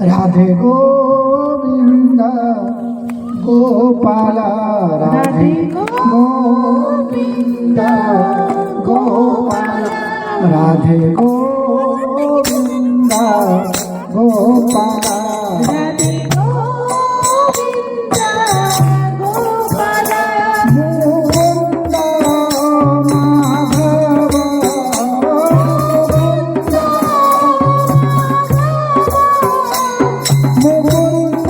राधे गोविंद गोपाल राधे गोविंद गोपाल राधे गोविंद गोपाल राधे गोविंद गोपाल मुकुंद माधव मुकुंद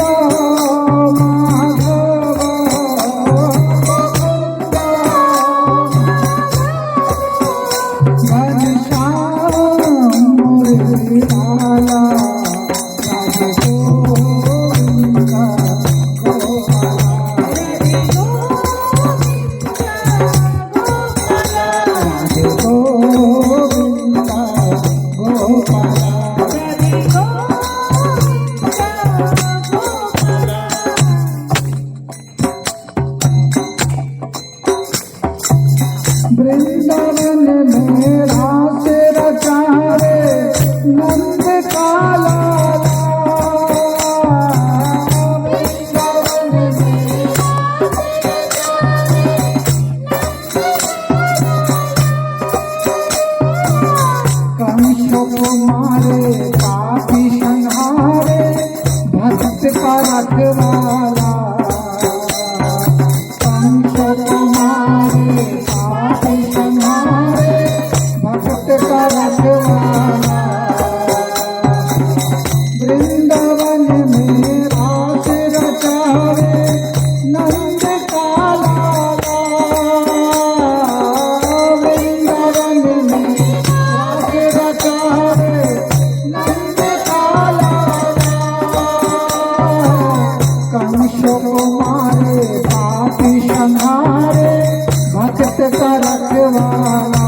वृंदावन में रास रचावे नंद का लाला वृंदावन में कंस को मारे पापी संहारे भक्त का रखवाला कंस को मारे पापी संहारे भक्त का रखवाला वृंदावन में रास रचावे नंद का लाला वृंदावन में रास रचावे नंद का लाला कंस को मारे पापी संहारे भक्त का रखवाला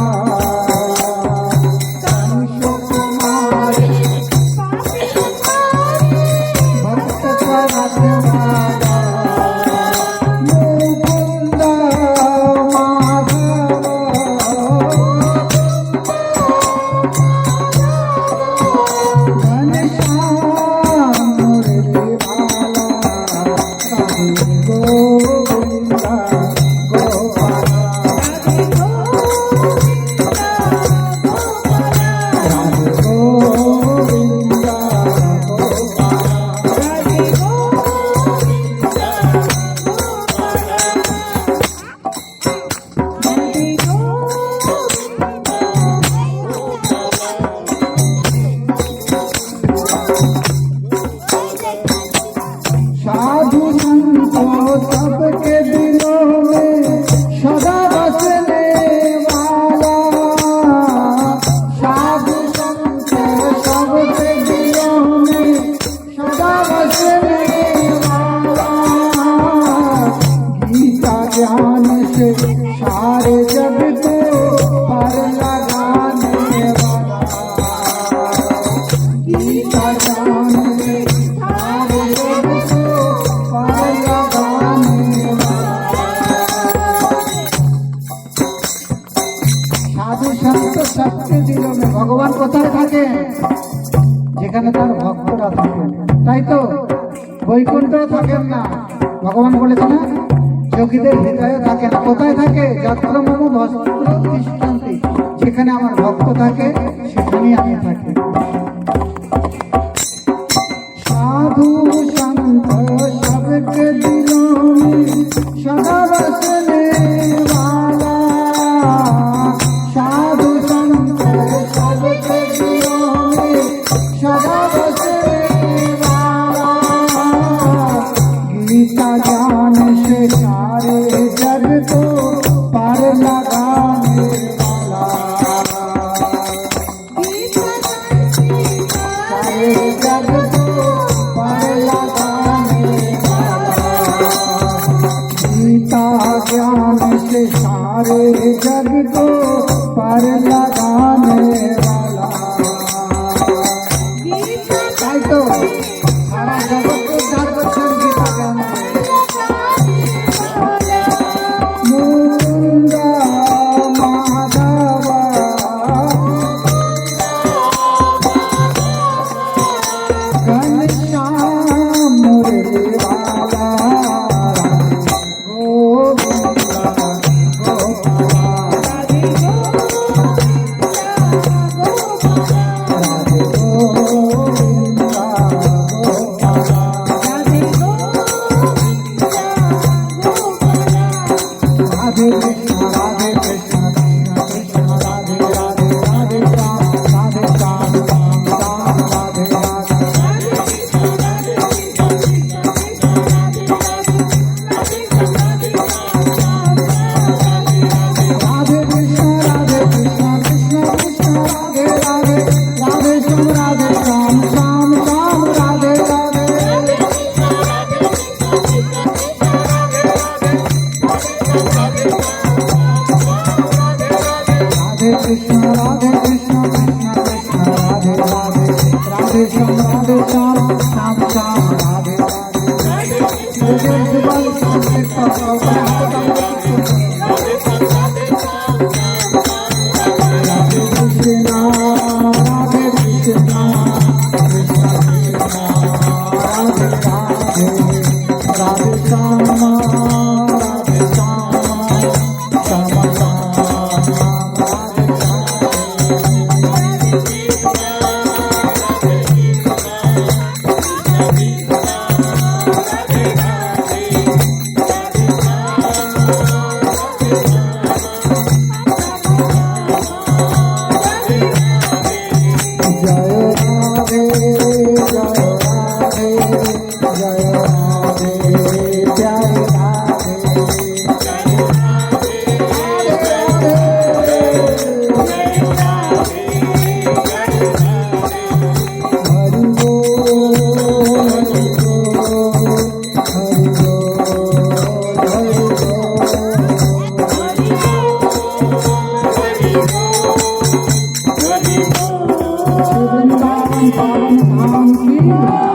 कंस को मारे भक्त का रखवाला मुकुंद माधव घनश्याम मुरलीवाला राधे गोविंद गोपाल राधे गोविंद गोपाल साधु संतों सबके दिलों में सदा बसने वाला साधु संतों सबके दिलों में सदा बसने वाला गीता ज्ञान से सारे जग को पार लगाने वाला गीता ज्ञान से सारे जग को पार लगाने वाला সাধু সন্ত সবকে দিল ভগবান কোথায় থাকে যেখানে তার ভক্তরা থাকে তাই তো বৈকুণ্ঠও থাকেন না ভগবান বলেছে না যোগীদের হৃদয়ে থাকে না কোথায় থাকে যত্র মম ভস্ত্র তিষ্ঠন্তি যেখানে আমার ভক্ত থাকে সেখানেই আমি থাকি साधु संत सबके दिलों में सदा बसने वाला साधु संत सबके दिलों में सदा बसने वाला गीता ज्ञान से सारे जग को पार लगाने वाला सारे जग को पार लगाने वाला गीता ज्ञान से सारे जग को पार लगाने वाला ताई तो सारा जगत को उद्धार करছেন गीता ज्ञान मुकुंद माधव घनश्याम राधे श्याम श्याम श्याम राधे राधे যুগের যুগল সংকীর্তন করে হাতে রাধে কৃষ্ণ রাধে কৃষ্ণ রাধে রাধে রাধে শ্যাম রাধে শ্যাম শ্যাম শ্যাম রাধে वृंदावन पावन धाम की